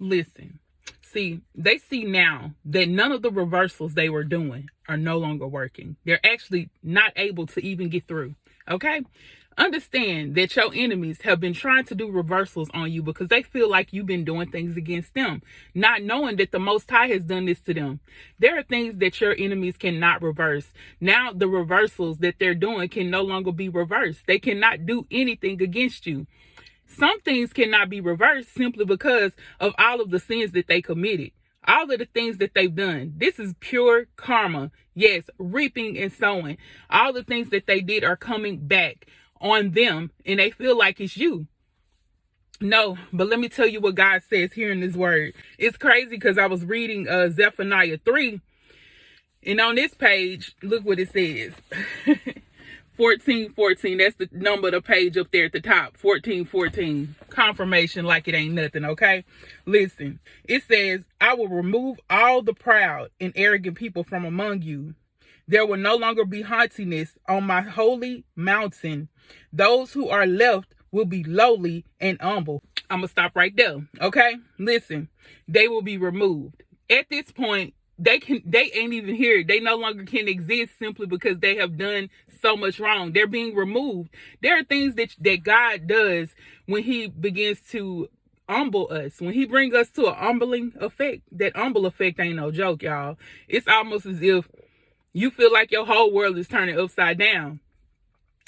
Listen, see, they see now that none of the reversals they were doing are no longer working. They're actually not able to even get through. Okay? Understand that your enemies have been trying to do reversals on you because they feel like you've been doing things against them, not knowing that the Most High has done this to them. There are things that your enemies cannot reverse. Now, the reversals that they're doing can no longer be reversed. They cannot do anything against you. Some things cannot be reversed simply because of all of the sins that they committed, all of the things that they've done. This is pure karma. Yes, reaping and sowing. All the things that they did are coming back on them, and they feel like it's you. No, but let me tell you what God says here in this word. It's crazy because I was reading Zephaniah 3, and on this page, look what it says. 14:14, that's the number of the page up there at the top. 14:14, confirmation like it ain't nothing. Okay, listen, it says, I will remove all the proud and arrogant people from among you. There will no longer be haughtiness on my holy mountain. Those who are left will be lowly and humble. I'm gonna stop right there. Okay, listen, they will be removed. At this point, they ain't even here. They no longer can exist simply because they have done so much wrong. They're being removed. There are things that God does when he begins to humble us, when he brings us to an humbling effect. That humble effect ain't no joke, y'all. It's almost as if you feel like your whole world is turning upside down.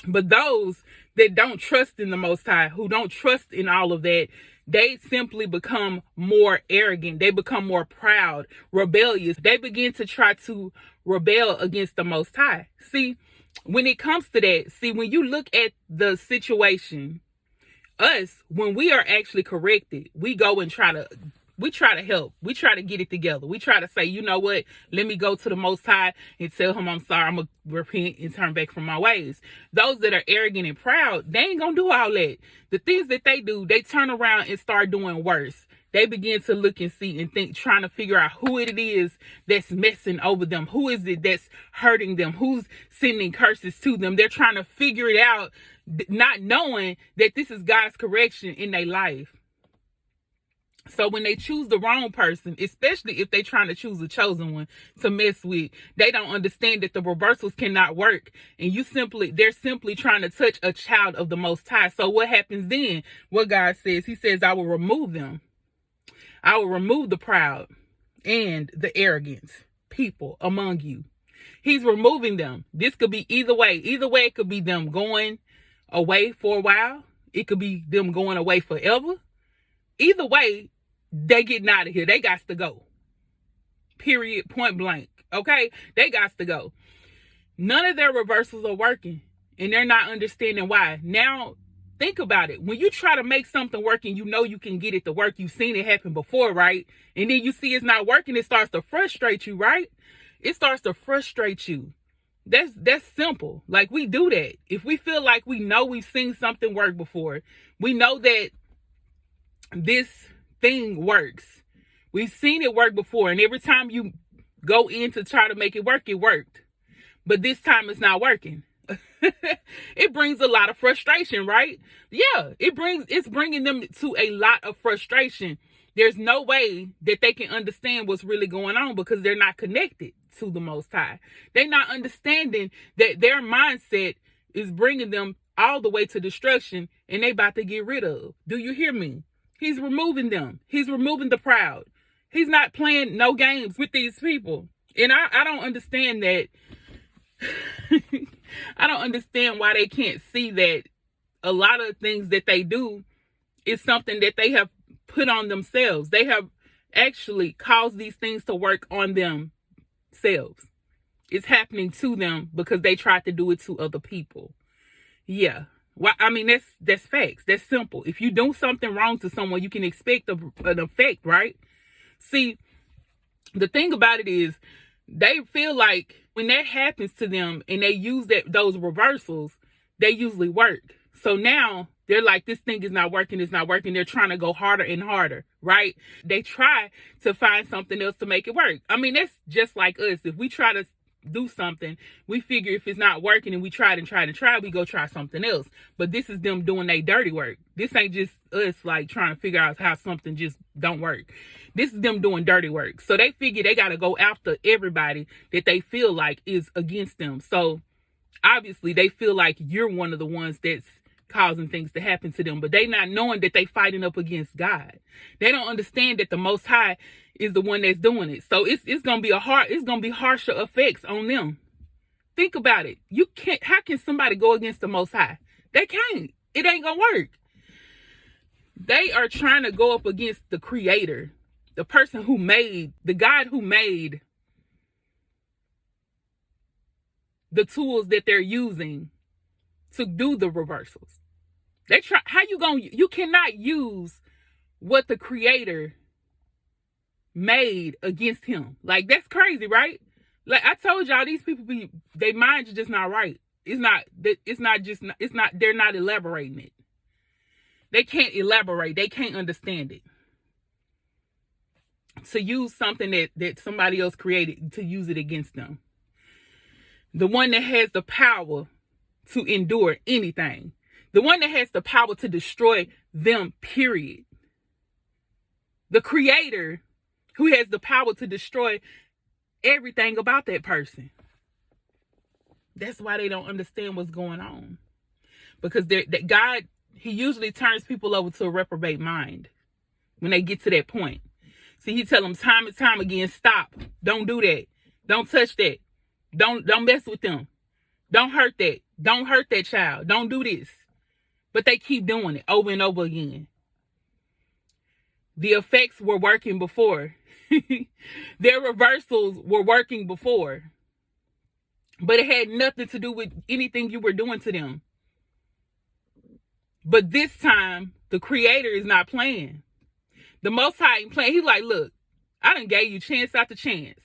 But those that don't trust in the Most High, who don't trust in all of that, they simply become more arrogant. They become more proud, rebellious. They begin to try to rebel against the Most High. See, when it comes to that, when you look at the situation, when we are actually corrected, we go and try to help. We try to get it together. We try to say, you know what? Let me go to the Most High and tell him I'm sorry. I'm going to repent and turn back from my ways. Those that are arrogant and proud, they ain't going to do all that. The things that they do, they turn around and start doing worse. They begin to look and see and think, trying to figure out who it is that's messing over them. Who is it that's hurting them? Who's sending curses to them? They're trying to figure it out, not knowing that this is God's correction in their life. So when they choose the wrong person, especially if they're trying to choose a chosen one to mess with, they don't understand that the reversals cannot work. And they're simply trying to touch a child of the Most High. So what happens then? What God says, he says, I will remove them. I will remove the proud and the arrogant people among you. He's removing them. This could be either way. Either way, it could be them going away for a while. It could be them going away forever. Either way, they getting out of here. They got to go. Period. Point blank. Okay? They got to go. None of their reversals are working. And they're not understanding why. Now, think about it. When you try to make something work and you know you can get it to work, you've seen it happen before, right? And then you see it's not working, it starts to frustrate you, right? It starts to frustrate you. That's simple. Like, we do that. If we feel like we know we've seen something work before, we know that this thing works. We've seen it work before, and every time you go in to try to make it worked. But this time it's not working. It brings a lot of frustration, right? Yeah, it's bringing them to a lot of frustration. There's no way that they can understand what's really going on because they're not connected to the Most High. They're not understanding that their mindset is bringing them all the way to destruction, and they about to get rid of. Do you hear me? He's removing them. He's removing the proud. He's not playing no games with these people. And I don't understand that. I don't understand why they can't see that a lot of things that they do is something that they have put on themselves. They have actually caused these things to work on themselves. It's happening to them because they tried to do it to other people. Yeah. Well, I mean, that's facts. That's simple. If you do something wrong to someone, you can expect an effect, right? See, the thing about it is they feel like when that happens to them and they use those reversals, they usually work. So now they're like, this thing is not working. It's not working. They're trying to go harder and harder, right? They try to find something else to make it work. I mean, that's just like us. If we try to do something, we figure if it's not working and we tried and tried and tried, we go try something else. But this is them doing their dirty work. This ain't just us like trying to figure out how something just don't work. This is them doing dirty work. So they figure they got to go after everybody that they feel like is against them. So obviously they feel like you're one of the ones that's causing things to happen to them, but they not knowing that they fighting up against God. They don't understand that the Most High is the one that's doing it. So it's gonna be harsher effects on them. Think about it. You can't. How can somebody go against the Most High? They can't. It ain't gonna work. They are trying to go up against the Creator, the person who made, the God who made the tools that they're using to do the reversals. They try. You cannot use what the Creator made against him. Like, that's crazy, right? Like I told y'all, these people their minds are just not right. They're not elaborating it. They can't elaborate. They can't understand it. To use something that somebody else created, to use it against them. The one that has the power to endure anything. The one that has the power to destroy them, period. The Creator who has the power to destroy everything about that person. That's why they don't understand what's going on. Because that God, he usually turns people over to a reprobate mind when they get to that point. See, he tell them time and time again, stop. Don't do that. Don't touch that. Don't mess with them. Don't hurt that. Don't hurt that child. Don't do this. But they keep doing it over and over again. The effects were working before. Their reversals were working before. But it had nothing to do with anything you were doing to them. But this time, the Creator is not playing. The Most High ain't playing. He's like, look, I done gave you chance after chance.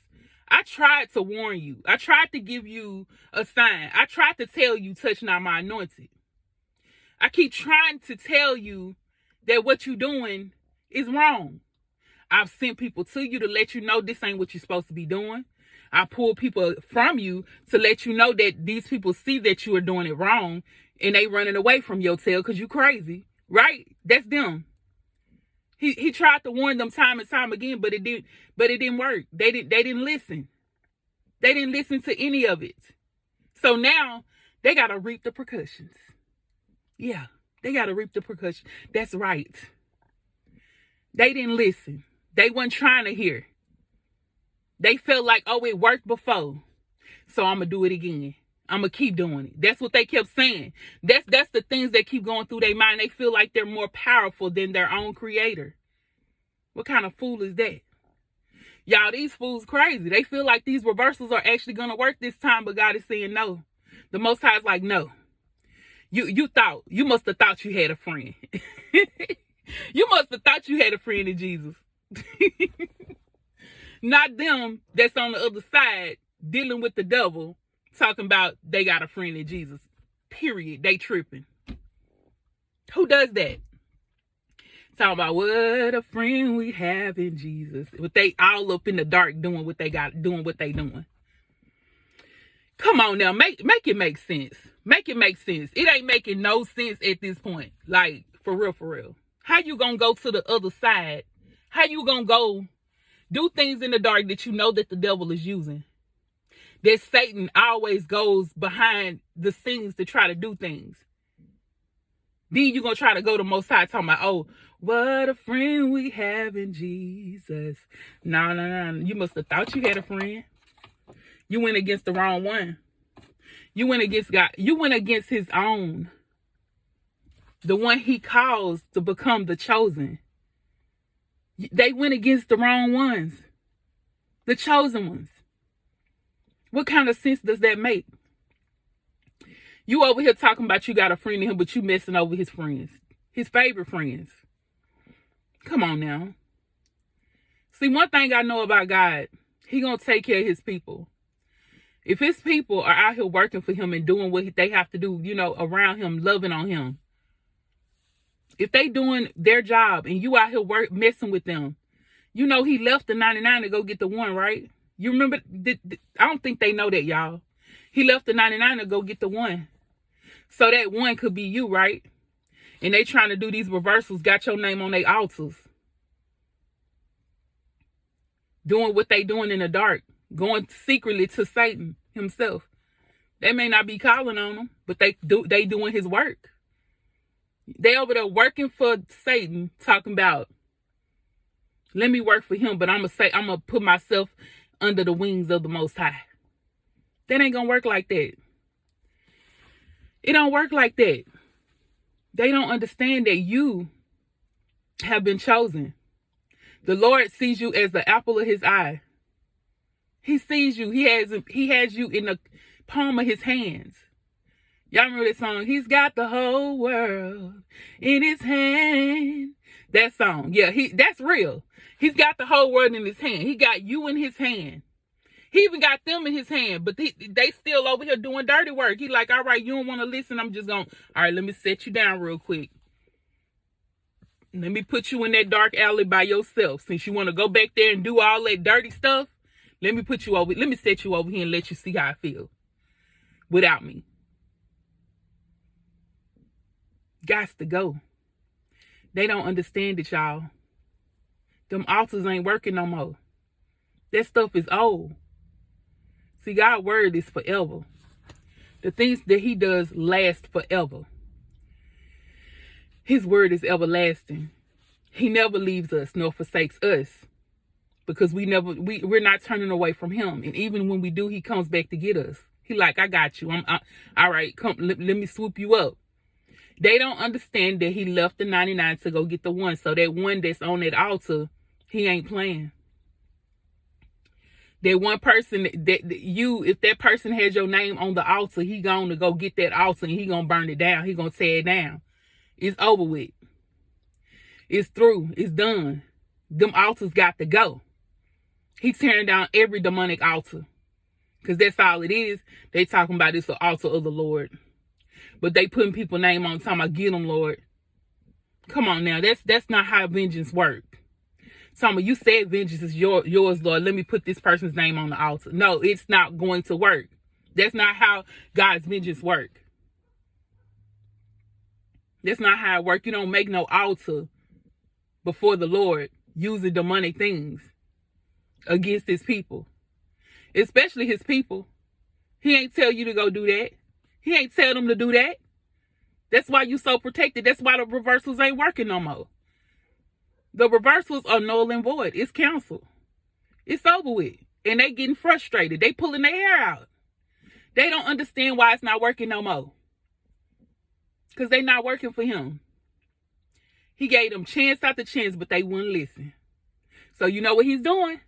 I tried to warn you. I tried to give you a sign. I tried to tell you, touch not my anointed. I keep trying to tell you that what you're doing is wrong. I've sent people to you to let you know this ain't what you're supposed to be doing. I pull people from you to let you know that these people see that you are doing it wrong and they running away from your tail because you crazy, right? That's them. He tried to warn them time and time again, but it didn't work. They didn't listen. They didn't listen to any of it. So now they got to reap the repercussions. Yeah, they got to reap the repercussions. That's right. They didn't listen. They weren't trying to hear. They felt like, oh, it worked before, so I'm going to do it again. I'm going to keep doing it. That's what they kept saying. That's the things that keep going through their mind. They feel like they're more powerful than their own Creator. What kind of fool is that? Y'all, these fools crazy. They feel like these reversals are actually going to work this time, but God is saying no. The Most High is like, no. You must have thought you had a friend. You must have thought you had a friend in Jesus. Not them that's on the other side dealing with the devil, talking about they got a friend in Jesus. Period. They tripping. Who does that? Talking about what a friend we have in Jesus. But they all up in the dark doing what they doing. Come on now, make it make sense. Make it make sense. It ain't making no sense at this point. Like, for real. How you gonna go to the other side? How you gonna go do things in the dark that you know that the devil is using? That Satan always goes behind the scenes to try to do things. Then you gonna try to go to Most High talking about, oh, what a friend we have in Jesus. No. You must have thought you had a friend. You went against the wrong one. You went against God. You went against his own. The one he calls to become the chosen. They went against the wrong ones. The chosen ones. What kind of sense does that make? You over here talking about you got a friend in him, but you messing over his friends. His favorite friends. Come on now. See, one thing I know about God, he gonna take care of his people. If his people are out here working for him and doing what they have to do, around him, loving on him. If they doing their job and you out here messing with them, he left the 99 to go get the one, right? You remember? I don't think they know that, y'all. He left the 99 to go get the one. So that one could be you, right? And they trying to do these reversals, got your name on their altars. Doing what they doing in the dark. Going secretly to Satan himself. They may not be calling on him, but they doing his work. They over there working for Satan, talking about, let me work for him, but I'm gonna put myself under the wings of the Most High. That ain't gonna work like that. It don't work like that. They don't understand that you have been chosen. The Lord sees you as the apple of his eye. He sees you. He has you in the palm of his hands. Y'all remember that song? He's got the whole world in his hand. That song. Yeah, that's real. He's got the whole world in his hand. He got you in his hand. He even got them in his hand, but they still over here doing dirty work. He like, all right, you don't want to listen. I'm just going, all right, let me set you down real quick. Let me put you in that dark alley by yourself. Since you want to go back there and do all that dirty stuff, let me set you over here and let you see how I feel without me. Gots to go. They don't understand it, y'all. Them altars ain't working no more. That stuff is old. See, God's word is forever. The things that he does last forever. His word is everlasting. He never leaves us nor forsakes us. Because we're not turning away from him. And even when we do, he comes back to get us. He like, I got you. All right, come, let me swoop you up. They don't understand that he left the 99 to go get the one. So that one that's on that altar, he ain't playing. That one person if that person has your name on the altar, he going to go get that altar and he going to burn it down. He going to tear it down. It's over with. It's through. It's done. Them altars got to go. He's tearing down every demonic altar. Because that's all it is. They talking about it's the altar of the Lord. But they putting people's name on, talking about, get them, Lord. Come on now. That's not how vengeance works. Talking about, you said vengeance is yours, Lord. Let me put this person's name on the altar. No, it's not going to work. That's not how God's vengeance works. That's not how it works. You don't make no altar before the Lord using demonic things against his people. Especially his people. He ain't tell you to go do that. He ain't tell them to do that. That's why you so protected. That's why the reversals ain't working no more. The reversals are null and void. It's canceled. It's over with. And they getting frustrated. They pulling their hair out. They don't understand why it's not working no more. Because they not working for him. He gave them chance after chance, but they wouldn't listen. So you know what he's doing?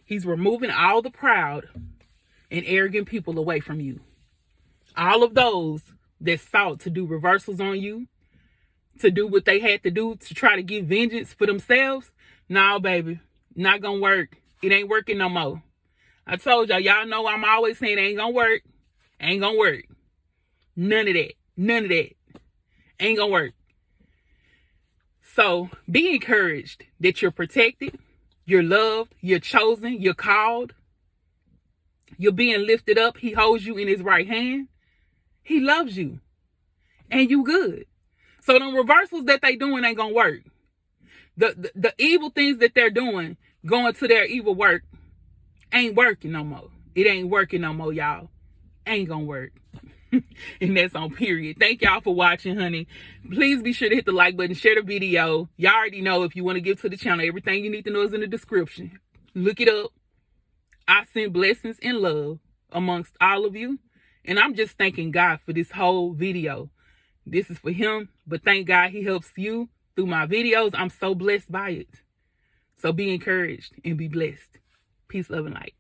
He's removing all the proud and arrogant people away from you. All of those that sought to do reversals on you, to do what they had to do to try to get vengeance for themselves. Nah, baby. Not gonna work. It ain't working no more. I told y'all know I'm always saying it ain't gonna work. Ain't gonna work. None of that. None of that. Ain't gonna work. So be encouraged that you're protected, you're loved, you're chosen, you're called. You're being lifted up. He holds you in his right hand. He loves you. And you good. So them reversals that they doing ain't gonna work. The evil things that they're doing, going to their evil work, ain't working no more. It ain't working no more, y'all. Ain't gonna work. And that's on period. Thank y'all for watching, honey. Please be sure to hit the like button, share the video. Y'all already know if you want to give to the channel, everything you need to know is in the description. Look it up. I send blessings and love amongst all of you. And I'm just thanking God for this whole video. This is for him, but thank God he helps you through my videos. I'm so blessed by it. So be encouraged and be blessed. Peace, love, and light.